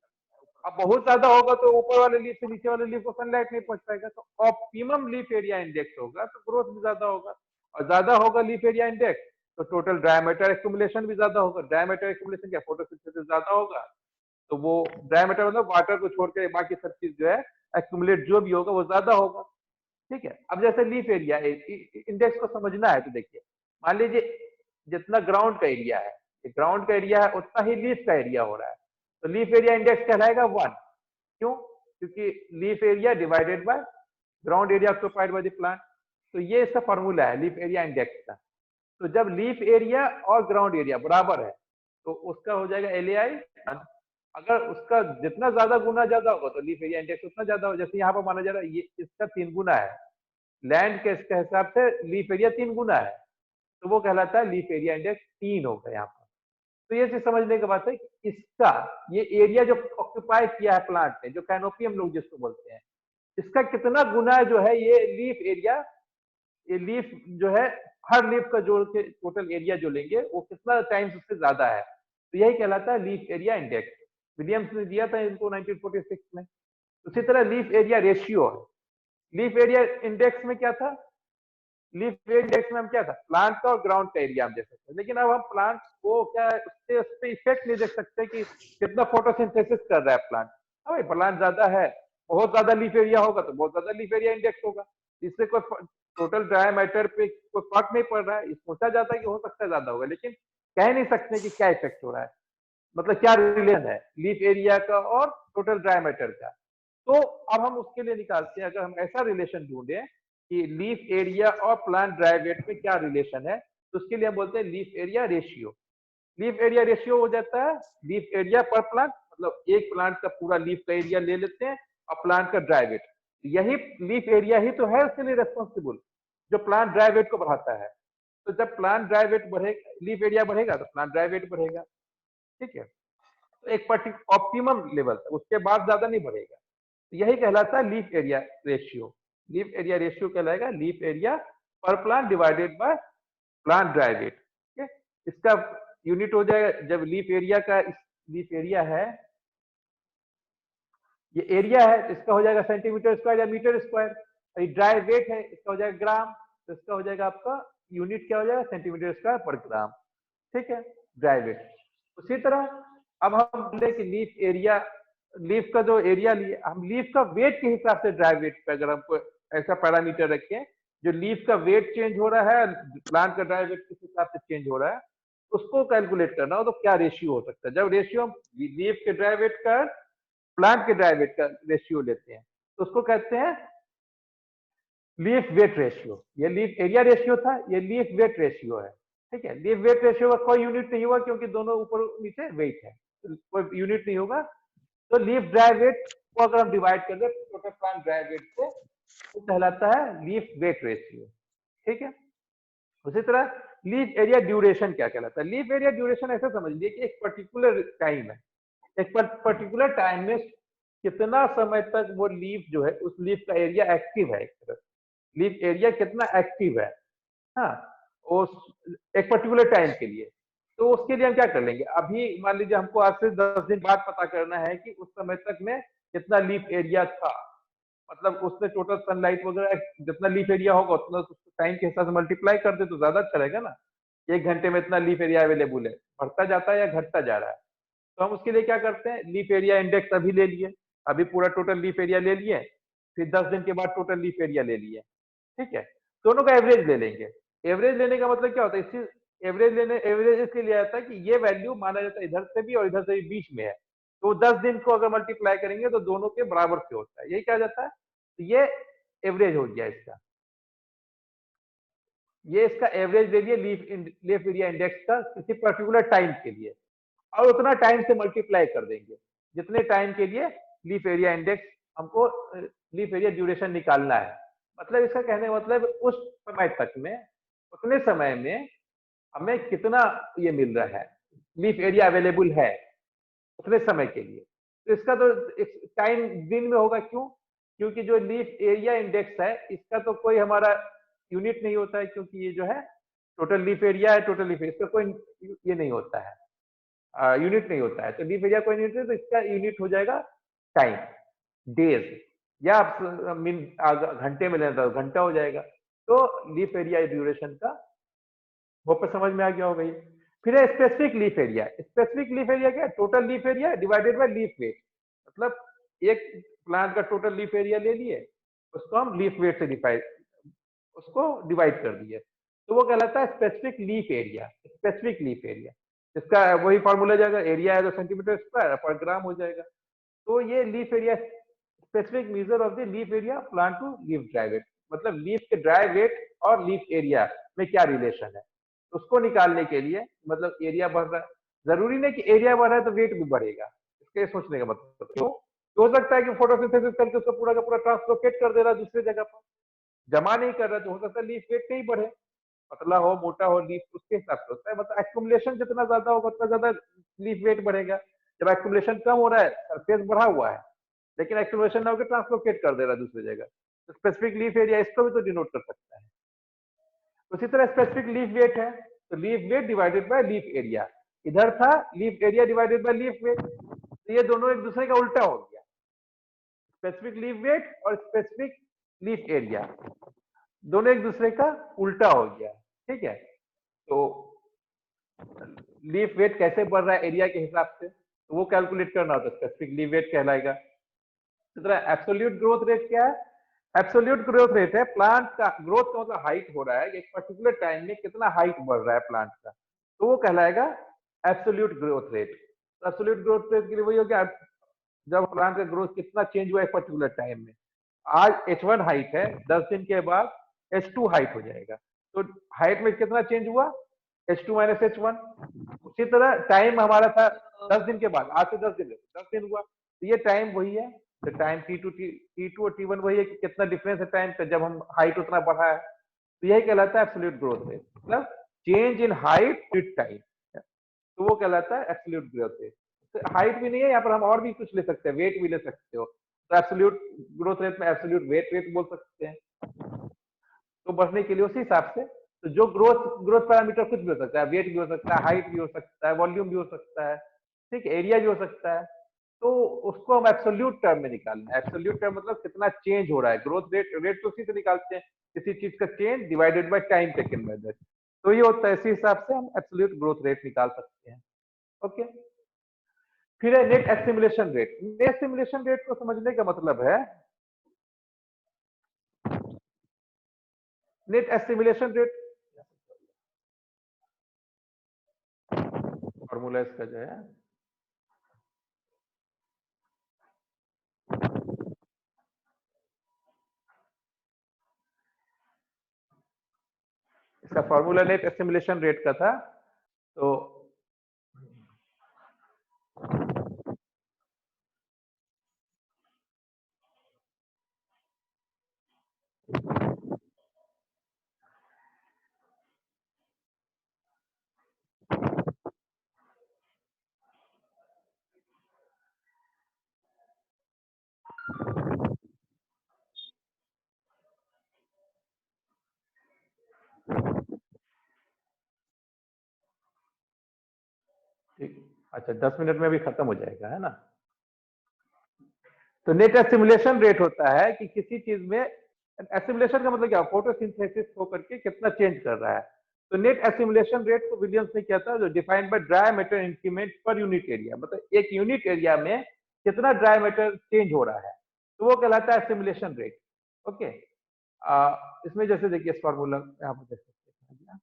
अब बहुत ज्यादा होगा तो ऊपर वाले लीफ से नीचे वाले लीफ को सनलाइट नहीं पहुंच पाएगा, तो ऑप्टिमम लीफ एरिया इंडेक्स होगा तो ग्रोथ भी ज्यादा होगा। और ज्यादा होगा लीफ एरिया इंडेक्स तो टोटल डायमीटर एक्यूमुलेशन भी ज्यादा होगा। डायमीटर एक्यूमुलेशन क्या, फोटोसिंथेसिस ज्यादा होगा तो वो डायमीटर मतलब वाटर को छोड़ के बाकी सब चीज जो है एक्यूमुलेट जो भी होगा वो ज्यादा होगा, ठीक है। अब जैसे लीफ एरिया इंडेक्स को समझना है तो देखिए, मान लीजिए जितना ग्राउंड का एरिया है, ग्राउंड का एरिया है उतना ही लीफ का एरिया हो रहा है, तो लीफ एरिया इंडेक्स कहलाएगा 1। क्यों, क्योंकि leaf area divided bye ground area occupied by the plant. तो ये इसका फॉर्मूला है लीफ एरिया इंडेक्स का। तो जब लीफ एरिया और ग्राउंड एरिया बराबर है तो उसका हो जाएगा LAI। अगर उसका जितना ज्यादा गुना ज्यादा होगा तो लीफ एरिया इंडेक्स उतना ज्यादा होगा। जैसे यहाँ पर माना जा रहा है ये इसका 3 गुना है, लैंड के इसके हिसाब से लीफ एरिया 3 गुना है, तो वो कहलाता है लीफ एरिया इंडेक्स 3 होगा यहाँ पर। तो ये चीज समझने की बात है कि इसका ये एरिया जो ऑक्यूपाई किया है प्लांट ने, जो कैनोपी हम लोग जिसको बोलते हैं, इसका कितना गुना जो है ये लीफ एरिया, ये लीफ जो है हर लीफ का जोड़ के टोटल एरिया जो लेंगे वो कितना टाइम्स उससे ज्यादा है, तो यही कहलाता है लीफ एरिया इंडेक्स। विलियम्स ने दिया था इनको 1946 में। उसी तरह लीफ एरिया रेशियो है। लीफ एरिया इंडेक्स में क्या था, लीफ इंडेक्स में हम क्या था, प्लांट का और ग्राउंड का एरिया हम देख सकते हैं। लेकिन अब हम प्लांट को क्या उससे उस पर इफेक्ट नहीं देख सकते कि कितना फोटोसिंथेसिस कर रहा है प्लांट। भाई प्लांट ज्यादा है, बहुत ज्यादा लीफ एरिया होगा तो बहुत ज्यादा लीफ एरिया इंडेक्स होगा, इससे कोई टोटल डायमीटर पे कोई फर्क नहीं पड़ रहा है। सोचा जाता है कि हो सकता है ज्यादा होगा, लेकिन कह नहीं सकते कि क्या इफेक्ट हो रहा है, मतलब क्या रिलेशन है लीफ एरिया का और टोटल ड्राई मैटर का। तो अब हम उसके लिए निकालते हैं, अगर हम ऐसा रिलेशन ढूंढे कि लीफ एरिया और प्लांट ड्राई वेट में क्या रिलेशन है, तो उसके लिए हम बोलते हैं leaf area ratio. Leaf area ratio हो जाता है लीफ एरिया पर प्लांट, मतलब एक प्लांट का पूरा लीफ का एरिया ले लेते हैं और प्लांट का ड्राई वेट, यही लीफ एरिया ही तो है उसके लिए रेस्पॉन्सिबल, जो प्लांट ड्राई वेट को बढ़ाता है। तो जब प्लांट ड्राई वेट बढ़ेगा, लीफ एरिया बढ़ेगा तो प्लांट ड्राई वेट बढ़ेगा, ठीक है। तो एक पर्टिकुलर ऑप्टिमम लेवल तक, उसके बाद ज्यादा नहीं बढ़ेगा। तो यही कहलाता है leaf area ratio. Leaf area ratio कहलाएगा leaf area per plant divided by plant dry weight. इसका यूनिट हो जाएगा, जब लीफ एरिया का, लीफ एरिया है, ये एरिया है, इसका हो जाएगा सेंटीमीटर स्क्वायर या मीटर स्क्वायर। ड्राई वेट है, इसका हो जाएगा ग्राम, तो इसका हो जाएगा आपका यूनिट क्या हो जाएगा, सेंटीमीटर स्क्वायर पर ग्राम, ठीक है, ड्राई वेट। उसी तरह अब हम बोले कि लीफ एरिया, लीफ का जो एरिया लिए, हम लीफ का वेट के हिसाब से ड्राई वेट पे अगर हमको ऐसा पैरामीटर रखें, जो लीफ का वेट चेंज हो रहा है, प्लांट का ड्राई वेट किस हिसाब से चेंज हो रहा है, उसको कैलकुलेट करना हो तो क्या रेशियो हो सकता है। जब रेशियो हम लीफ के ड्राई वेट का प्लांट के ड्राई वेट का रेशियो लेते हैं तो उसको कहते हैं लीफ वेट रेशियो। ये लीफ एरिया रेशियो था, ये लीफ वेट रेशियो है, ठीक है। लीफ वेट रेशियो का कोई यूनिट नहीं होगा क्योंकि दोनों ऊपर नीचे वेट है, तो कोई यूनिट नहीं होगा। तो लीफ ड्राई वेट को अगर हम डिवाइड कर दे टोटल प्लांट ड्राई वेट से, तो कहलाता है लीफ वेट रेशियो, ठीक है। उसी तरह लीफ एरिया ड्यूरेशन क्या कहलाता है। लीफ एरिया ड्यूरेशन ऐसा समझ लीजिए कि एक पर्टिकुलर टाइम है, एक पर्टिकुलर टाइम में कितना समय तक वो लीफ जो है, उस लीफ का एरिया एक्टिव है, एक तरह लीफ एरिया कितना एक्टिव है, हाँ, उस एक पर्टिकुलर टाइम के लिए। तो उसके लिए हम क्या कर लेंगे, अभी मान लीजिए हमको आज से 10 दिन बाद पता करना है कि उस समय तक में कितना लीफ एरिया था, मतलब उससे टोटल सनलाइट वगैरह जितना लीफ एरिया होगा उतना टाइम के हिसाब से मल्टीप्लाई कर दे तो ज्यादा अच्छा रहेगा ना। 1 घंटे में इतना लीफ एरिया अवेलेबल है, बढ़ता जाता है या घटता जा रहा है। तो हम उसके लिए क्या करते हैं, लीफ एरिया इंडेक्स अभी ले लिए, अभी पूरा टोटल लीफ एरिया ले लिए, फिर 10 दिन के बाद टोटल लीफ एरिया ले लिए, ठीक है। दोनों का एवरेज ले लेंगे। एवरेज लेने का मतलब क्या होता है, इसी एवरेज इसलिए लिया जाता है कि ये वैल्यू माना जाता है इधर से भी और इधर से भी बीच में है, तो 10 दिन को अगर मल्टीप्लाई करेंगे तो दोनों के बराबर से होता है, यही क्या जाता है। तो ये एवरेज हो गया इसका, ये इसका एवरेज ले लिए लीफ एरिया इंडेक्स का किसी पर्टिकुलर टाइम के लिए, और उतना टाइम से मल्टीप्लाई कर देंगे जितने टाइम के लिए लीफ एरिया इंडेक्स हमको, लीफ एरिया ड्यूरेशन निकालना है। मतलब इसका कहने का मतलब उस समय तक में, उतने समय में हमें कितना ये मिल रहा है, लीफ एरिया अवेलेबल है उतने समय के लिए। तो इसका तो टाइम दिन में होगा, क्यों, क्योंकि जो लीफ एरिया इंडेक्स है इसका तो कोई हमारा यूनिट नहीं होता है, क्योंकि ये जो है टोटल लीफ एरिया है, टोटल लीफ इसका कोई ये नहीं होता है, यूनिट नहीं होता है। तो लीफ एरिया कोई यूनिट है तो इसका यूनिट हो जाएगा टाइम, डेज, या घंटे में लेना था घंटा हो जाएगा। तो लीफ एरिया ड्यूरेशन का वो पर समझ में आ गया हो गई। फिर है specific leaf area. Specific leaf area क्या है, total leaf area divided by leaf weight, मतलब एक प्लांट का टोटल लीफ एरिया ले लिए, उसको हम लीफ वेट से उसको डिवाइड कर दिए, तो वो कहलाता है specific leaf area. Specific leaf area, इसका वही फॉर्मूला जाएगा, एरिया है तो सेंटीमीटर स्क्वायर पर ग्राम हो जाएगा। तो ये leaf area specific measure of the leaf area plant to leaf dry weight, मतलब लीफ के ड्राई वेट और लीफ एरिया में क्या रिलेशन है, उसको निकालने के लिए, मतलब एरिया बढ़ रहा है, जरूरी नहीं कि एरिया बढ़ रहा है तो वेट भी बढ़ेगा, इसके सोचने का मतलब तो हो सकता है कि फोटोसिंथेसिस करके उसको पूरा का पूरा ट्रांसलोकेट कर दे रहा है दूसरी जगह पर, जमा नहीं कर रहा, तो हो सकता है लीफ वेट नहीं बढ़े, पतला हो मोटा हो लीफ उसके हिसाब से होता है, मतलब एक्युमुलेशन जितना ज्यादा होगा उतना ज्यादा लीफ वेट बढ़ेगा। जब एक्युमुलेशन कम हो रहा है, सरफेस बढ़ा हुआ है, लेकिन एक्युमुलेशन ना होकर ट्रांसलोकेट कर दे रहा है दूसरी जगह, तो स्पेसिफिक लीफ एरिया इसको भी तो डिनोट कर सकता है। उसी तरह स्पेसिफिक लीफ वेट है, तो leaf weight divided by leaf area, इधर था leaf area divided by leaf weight, तो ये दोनों एक दूसरे का उल्टा हो गया, स्पेसिफिक लीफ वेट और स्पेसिफिक लीफ एरिया दोनों एक दूसरे का उल्टा हो गया, ठीक है। तो लीफ वेट कैसे बढ़ रहा है एरिया के हिसाब से, तो वो कैलकुलेट करना होता है, स्पेसिफिक लीफ वेट कहलाएगा। इसी तरह एब्सोल्यूट ग्रोथ रेट क्या है, एब्सोल्यूट ग्रोथ रेट है प्लांट का ग्रोथ का मतलब हाइट हो रहा है, एक पर्टिकुलर टाइम में कितना हाइट बढ़ रहा है प्लांट का, तो वो कहलाएगा एब्सोल्यूट ग्रोथ रेट। तो एब्सोल्यूट ग्रोथ रेट के लिए वही हो गया, जब प्लांट का ग्रोथ कितना चेंज हुआ एक पर्टिकुलर टाइम में। आज H1 हाइट है, 10 दिन के बाद H2 हाइट हो जाएगा, तो हाइट में कितना चेंज हुआ, H2 माइनस H1। उसी तरह टाइम हमारा था 10 दिन के बाद, आज से 10 दिन 10 दिन हुआ, तो ये टाइम वही है। तो टाइम T2 और T1 वही है कि कितना डिफरेंस है टाइम का, जब हम हाइट उतना बढ़ा है, तो यही कहलाता है एब्सोल्यूट ग्रोथ रेट, मतलब change in height with time, तो वो कहलाता है एब्सोल्यूट ग्रोथ रेट। तो हाइट भी नहीं है यहाँ पर, हम और भी कुछ ले सकते हैं, वेट भी ले सकते हो, तो एब्सोल्यूट ग्रोथ रेट में एब्सोल्यूट वेट रेट बोल सकते हैं। तो बढ़ने के लिए उसी हिसाब से, तो जो ग्रोथ ग्रोथ पैरामीटर कुछ भी हो सकता है, वेट भी हो सकता है, हाइट भी हो सकता है, वॉल्यूम भी हो सकता है, ठीक है, एरिया भी हो सकता है, तो उसको हम एब्सोल्यूट टर्म में निकालना है। एब्सोल्यूट टर्म मतलब कितना चेंज हो रहा है, ग्रोथ रेट, रेट तो उसी से निकालते हैं, किसी चीज का change divided by time taken by that, तो ये होता है, इसी हिसाब से हम एब्सोल्यूट ग्रोथ रेट निकाल सकते हैं। ओके, फिर है net assimilation rate. Net assimilation rate को समझने का मतलब है, नेट एसिमुलेशन रेट फॉर्मूला इसका जो है, इसका फॉर्मूला नेट एसिमुलेशन रेट का था, तो ठीक, अच्छा 10 मिनट में भी खत्म हो जाएगा, है ना। तो नेट एसिमुलेशन रेट होता है कि किसी चीज में, एसिमुलेशन का मतलब क्या, फोटोसिंथेसिस होकर के कितना चेंज कर रहा है। तो नेट एसिमुलेशन रेट को विलियम्स ने किया था, जो defined by dry matter increment per unit area, मतलब एक यूनिट एरिया में कितना ड्राई मैटर चेंज हो रहा है, तो वो कहलाता है एसिमुलेशन रेट। ओके, इसमें जैसे देखिए इस फॉर्मूला यहाँ पर देख सकते हैं,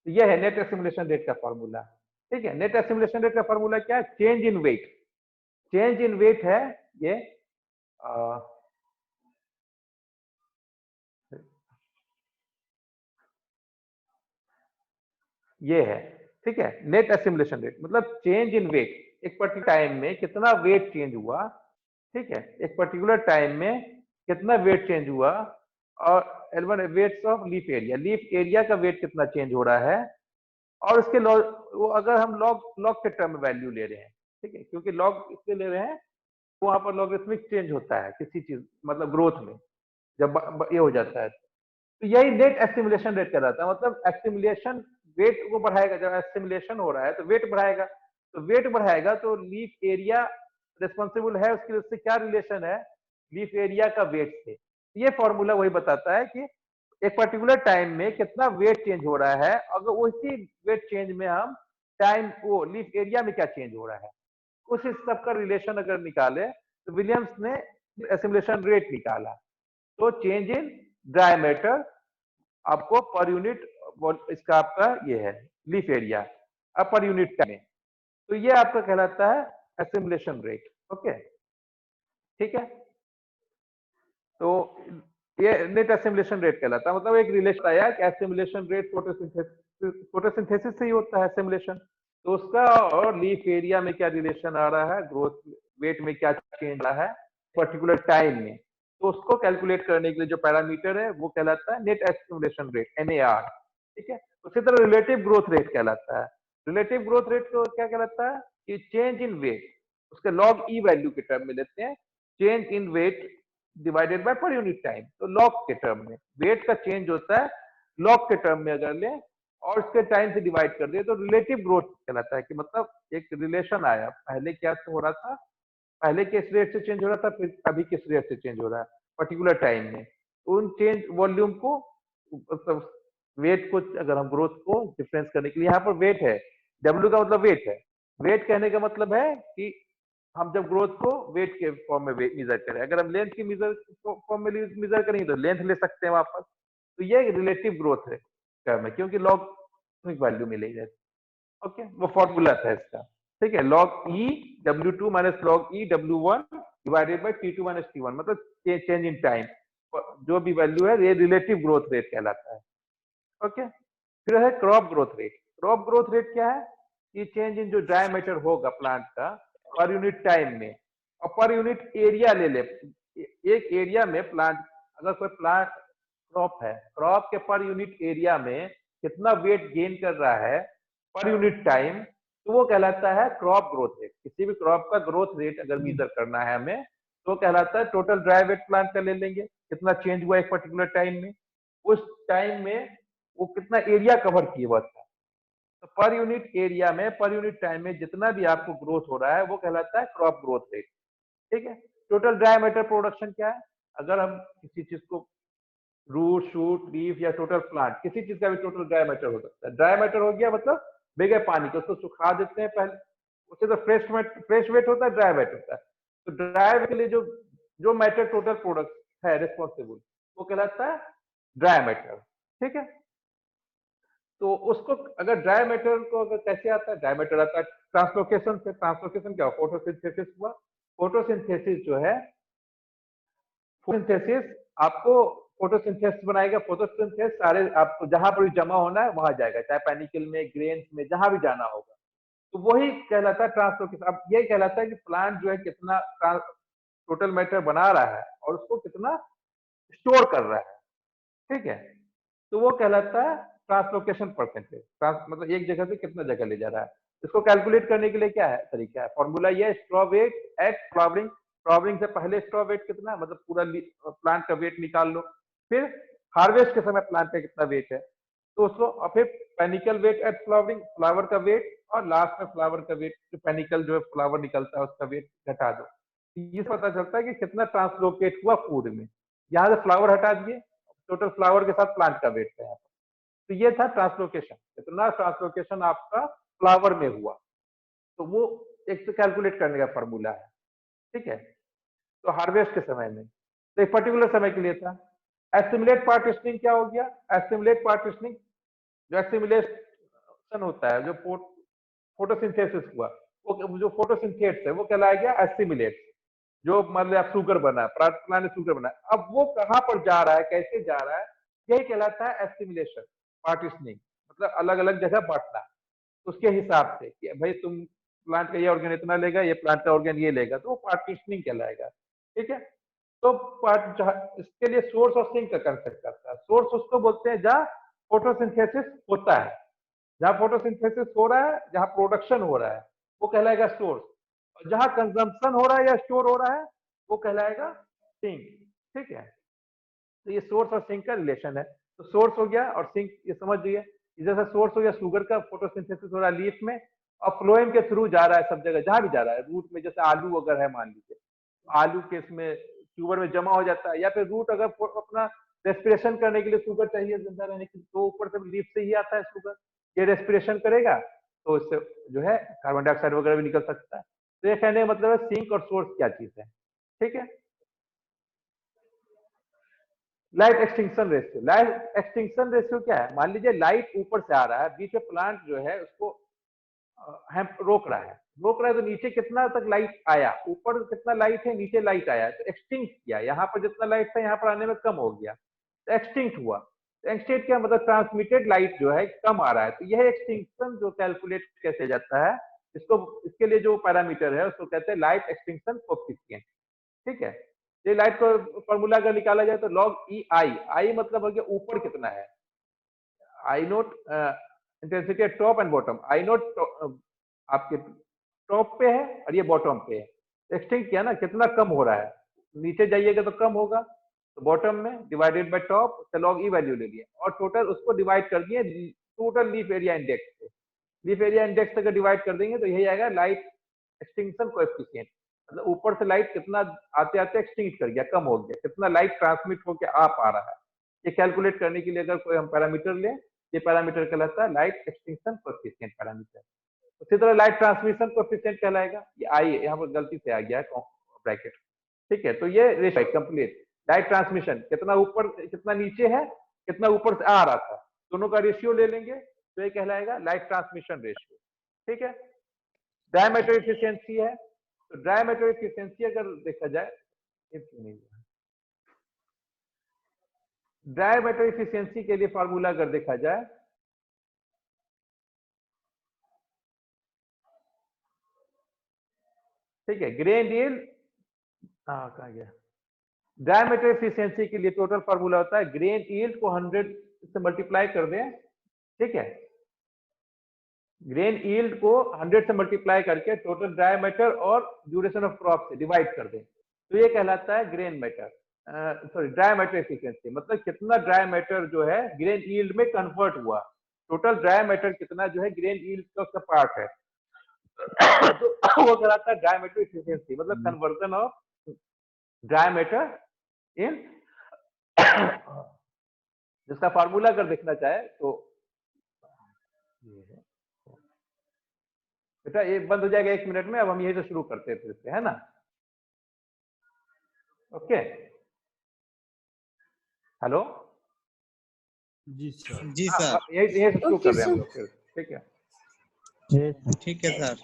तो ये है नेट एसिमुलेशन रेट का फॉर्मूला। ठीक है, नेट एसिमुलेशन रेट का फॉर्मूला क्या है, change in weight, change in weight है ये, आ, ये है, ठीक है, नेट एसिमुलेशन रेट मतलब चेंज इन वेट, एक पर्टिकुलर टाइम में कितना वेट चेंज हुआ, ठीक है, एक पर्टिकुलर टाइम में कितना वेट चेंज हुआ, और L1 weights of leaf area का वेट कितना चेंज हो रहा है, और उसके लॉग, वो अगर हम लॉग लॉग के टर्म में वैल्यू ले रहे हैं, ठीक है, क्योंकि लॉग इसलिए ले रहे हैं, वहां पर लॉगरिथमिक चेंज होता है किसी चीज, मतलब ग्रोथ में, जब ये हो जाता है, तो यही नेट एस्टिमुलेशन रेट कहलाता है, मतलब एस्टिमुलेशन वेट को बढ़ाएगा, जब एस्टिमुलेशन हो रहा है तो वेट बढ़ाएगा, तो वेट बढ़ाएगा तो लीफ एरिया रिस्पॉन्सिबल है, उसके उससे क्या रिलेशन है, लीफ एरिया का वेट से। ये फॉर्मूला वही बताता है कि एक पर्टिकुलर टाइम में कितना वेट चेंज हो रहा है, अगर उसी वेट चेंज में हम टाइम को लीफ एरिया में क्या चेंज हो रहा है, उस सब का रिलेशन अगर निकाले, तो विलियम्स ने एसिमुलेशन रेट निकाला, तो चेंज इन ड्राई मैटर आपको पर यूनिट, इसका आपका ये है लीफ एरिया, अब पर यूनिट टाइम में, तो ये आपका कहलाता है एसिमुलेशन रेट। ओके, ठीक है, तो ये नेट एसिमुलेशन रेट कहलाता है, मतलब एक रिलेशन आया कि एसिमुलेशन रेट फोटोसिंथेसिस से ही होता है एसिमुलेशन, तो उसका और लीफ एरिया में क्या रिलेशन आ रहा है, ग्रोथ वेट में क्या चेंज आ रहा है पर्टिकुलर टाइम में, तो उसको कैलकुलेट करने के लिए जो पैरामीटर है वो कहलाता है नेट एस्टिमुलेशन रेट, NAR। ठीक है, उसी तरह रिलेटिव ग्रोथ रेट कहलाता है। रिलेटिव ग्रोथ रेट को क्या कहलाता है कि चेंज इन वेट, उसके लॉग ई वैल्यू के टर्म में लेते हैं, change in wait divided bye per unit time, तो लॉग के टर्म में वेट का चेंज होता है, लॉग के टर्म में अगर ले और उसके टाइम से डिवाइड कर दिए, तो रिलेटिव ग्रोथ कहलाता है, कि मतलब एक रिलेशन आया, पहले क्या हो रहा था, पहले किस रेट से चेंज हो रहा था, फिर अभी किस रेट से चेंज हो रहा है पर्टिकुलर टाइम में, उन चेंज वॉल्यूम को, मतलब वेट को, अगर हम ग्रोथ को डिफरेंस करने के लिए, यहाँ पर वेट है, डब्ल्यू का मतलब वेट है, वेट कहने का मतलब है कि हम जब ग्रोथ को वेट के फॉर्म में मेजर करें, अगर हम लेंथ की मेजर फॉर्म में मेजर करेंगे तो लेंथ ले सकते हैं वापस, तो ये रिलेटिव ग्रोथ है टर्म है, क्योंकि लॉग वैल्यू मिलेगी। ओके, वो फॉर्मूला था इसका। ठीक है, log E W2 minus log E W1 divided by T2 minus T1, मतलब चेंज इन टाइम, जो भी वैल्यू है ये रिलेटिव ग्रोथ रेट कहलाता है। ओके, फिर है crop growth rate. Crop growth rate क्या है? ये चेंज इन जो डायमीटर होगा प्लांट का पर यूनिट टाइम में, और पर यूनिट एरिया ले ले। एक एरिया में प्लांट, अगर कोई प्लांट क्रॉप है, क्रॉप के पर यूनिट एरिया में कितना वेट गेन कर रहा है पर यूनिट टाइम, तो वो कहलाता है क्रॉप ग्रोथ रेट। किसी भी क्रॉप का ग्रोथ रेट अगर मेजर करना है हमें, तो कहलाता है टोटल ड्राई वेट प्लांट का ले लेंगे, कितना चेंज हुआ एक पर्टिकुलर टाइम में, उस टाइम में वो कितना एरिया कवर किए हुआ था। तो पर यूनिट एरिया में, पर यूनिट टाइम में जितना भी आपको ग्रोथ हो रहा है वो कहलाता है क्रॉप ग्रोथ रेट। ठीक है, टोटल ड्राई मैटर प्रोडक्शन क्या है? अगर हम किसी चीज को रूट, शूट, लीफ या टोटल प्लांट, किसी चीज का भी टोटल ड्राई मैटर हो सकता है। ड्राई मैटर हो गया मतलब बगैर पानी के, उसको सुखा देते हैं पहले, उसे तो फ्रेश वेट होता है, ड्राई वेट होता है। तो ड्राई वेट के लिए जो मैटर टोटल प्रोडक्ट है रिस्पॉन्सिबल, वो कहलाता है ड्राई मैटर। ठीक है, तो उसको अगर ड्राई मैटर को अगर कैसे आता है, ड्राई मैटर आता है ट्रांसलोकेशन से। ट्रांसलोकेशन क्या, फोटोसिंथेसिस हुआ। फोटोसिंथेसिस जो है, फोटोसिंथेसिस आपको फोटोसिंथेसिस बनाएगा। फोटोसिंथेसिस सारे आपको जहां पर भी जमा होना है वहां जाएगा, चाहे पेनिकल में, ग्रेन्स में, जहां भी जाना होगा, तो वही कहलाता है ट्रांसलोकेशन। अब ये कहलाता है कि प्लांट जो है कितना टोटल मैटर बना रहा है और उसको कितना स्टोर कर रहा है। ठीक है, तो वो कहलाता है ट्रांसलोकेशन परसेंटेज। मतलब एक जगह से कितना जगह ले जा रहा है। इसको कैलकुलेट करने के लिए क्या है तरीका है, फॉर्मूला ये, straw weight at flowering. Flowering से पहले स्ट्रॉ वेट कितना, मतलब पूरा प्लांट का वेट निकाल लो, फिर हार्वेस्ट के समय प्लांट का कितना वेट है, तो उसको, और फिर panicle weight at flowering, flower का वेट, और लास्ट में फ्लावर का वेट, जो पेनिकल जो है फ्लावर निकलता है उसका वेट घटा दो। ये पता चलता है कि कितना ट्रांसलोकेट हुआ फूड में। यहाँ से फ्लावर हटा दिए, टोटल फ्लावर के साथ प्लांट का वेट है। तो ये था ट्रांसलोकेशन, इतना ट्रांसलोकेशन आपका फ्लावर में हुआ, तो वो एक तो कैलकुलेट करने का फॉर्मूला है। ठीक है, तो हार्वेस्ट के समय में, तो एक पर्टिकुलर समय के लिए था। एस्टिमुलेट पार्टिशनिंग क्या हो गया? एस्टिमुलेट पार्टिशनिंग, जो एस्टिमुलेशन होता है, जो फोटोसिंथेसिस हुआ, वो जो फोटोसिंथेट्स है वो कहलाएगा एस्टिमुलेट। जो मतलब शुगर बना, प्लांट ने शुगर बना, अब वो कहां पर जा रहा है, कैसे जा रहा है, यही कहलाता है एस्टिमुलेशन। पार्टिशनिंग मतलब अलग अलग जगह बांटना, उसके हिसाब से कि भाई तुम प्लांट का ये ऑर्गन इतना लेगा, ये प्लांट का ऑर्गन ये लेगा, तो वो पार्टिशनिंग कहलाएगा। ठीक है, तो इसके लिए सोर्स और सिंक का कंसेप्ट करता है। सोर्स उसको बोलते हैं जहाँ फोटोसिंथेसिस होता है, जहाँ फोटोसिंथेसिस हो रहा है, जहाँ प्रोडक्शन हो रहा है, वो कहलाएगा सोर्स। और जहाँ कंजम्पशन हो रहा है या स्टोर हो रहा है, वो कहलाएगा सिंक। ठीक है, तो ये सोर्स और सिंक का रिलेशन है। तो सोर्स हो गया और सिंक, ये समझ जाइए, जैसा सोर्स हो गया शुगर का, फोटोसिंथेसिस हो रहा है लीफ में, और फ्लोएम के थ्रू जा रहा है सब जगह, जहां भी जा रहा है। रूट में, जैसे आलू अगर है मान लीजिए, आलू के इसमें ट्यूबर में जमा हो जाता है, या फिर रूट अगर अपना रेस्पिरेशन करने के लिए शुगर चाहिए जिंदा रहने के लिए, तो ऊपर से लीफ से ही आता है शुगर, ये रेस्पिरेशन करेगा तो इससे जो है कार्बन डाइऑक्साइड वगैरह भी निकल सकता है। तो ये कहने का मतलब है सिंक और सोर्स क्या चीज है। ठीक है, light extinction ratio. Light extinction ratio क्या है? मान लीजिए लाइट ऊपर से आ रहा है, बीच में प्लांट जो है उसको हम रोक रहा है, तो नीचे कितना तक लाइट आया, ऊपर कितना लाइट है, नीचे लाइट आया, तो एक्सटिंक्ट किया। यहाँ पर जितना लाइट था यहाँ पर आने में कम हो गया, तो एक्सटिंक्ट हुआ। तो एक्सटिंक्ट क्या मतलब, ट्रांसमिटेड लाइट जो है कम आ रहा है। तो यह एक्सटिंक्शन जो कैलकुलेट कैसे जाता है, इसको, इसके लिए जो पैरामीटर है उसको कहते हैं लाइट एक्सटिंक्शन कोएफिशिएंट। ठीक है, ये लाइट को फॉर्मूला अगर निकाला जाए तो लॉग ई आई, आई मतलब हो गया ऊपर कितना है, I note intensity top and bottom. I note आपके टॉप पे है और ये बॉटम पे है। एक्सटिंक्ट किया ना, कितना कम हो रहा है, नीचे जाइएगा तो कम होगा, तो बॉटम में डिवाइडेड बाय टॉप, तो लॉग ई वैल्यू ले लिया और टोटल उसको डिवाइड कर दिए टोटल लीफ एरिया इंडेक्स से। लीफ एरिया इंडेक्स अगर डिवाइड कर देंगे तो यही आएगा लाइट एक्सटिंक्शन कोएफिशिएंट। मतलब ऊपर से लाइट कितना आते आते एक्सटिंक्ट कर गया, कम हो गया, कितना लाइट ट्रांसमिट होकर आ पा रहा है। ये कैलकुलेट करने के लिए अगर कोई हम पैरामीटर लें, ये पैरामीटर कहलाता है लाइट एक्सटिंक्शन कोएफिशिएंट पैरामीटर। उसी तरह लाइट ट्रांसमिशन कोएफिशिएंट कहलाएगा, ये आई यहाँ पर गलती से आ गया है ब्रैकेट। ठीक है, तो ये रेशियो कंप्लीट, लाइट ट्रांसमिशन कितना ऊपर कितना नीचे है, कितना ऊपर से आ रहा था, दोनों का रेशियो ले लेंगे। तो ये कहलाएगा लाइट ट्रांसमिशन रेशियो। ठीक है, डायमीटर एफिशिएंसी है, तो डायमीटर एफिशिएंसी अगर देखा जाए, डायमीटर एफिशिएंसी के लिए फार्मूला अगर देखा जाए, ठीक है, ग्रेन यील्ड, कहा गया, डायमीटर एफिशिएंसी के लिए टोटल फार्मूला होता है ग्रेन यील्ड को 100 से मल्टीप्लाई कर दें, ठीक है, ग्रेन यील्ड को 100 से मल्टीप्लाई करके टोटल डायमीटर और ड्यूरेशन ऑफ क्रॉप से डिवाइड कर दें, तो ये कहलाता है grain matter, sorry diameter efficiency, मतलब कितना डायमीटर जो है ग्रेन यील्ड में कन्वर्ट हुआ, टोटल डायमीटर कितना जो है ग्रेन यील्ड का उसका पार्ट है, तो वो कहलाता है डायमीटर एफिशिएंसी, मतलब कन्वर्जन ऑफ डायमीटर इन, जिसका फार्मूला अगर देखना चाहे तो बेटा ये बंद हो जाएगा 1 मिनट में, अब हम यही से शुरू करते हैं फिर से, है ना? ओके, हेलो, जी सर। जी सर। यही से शुरू कर रहे हैं हम लोग फिर, ठीक है? ठीक है सर।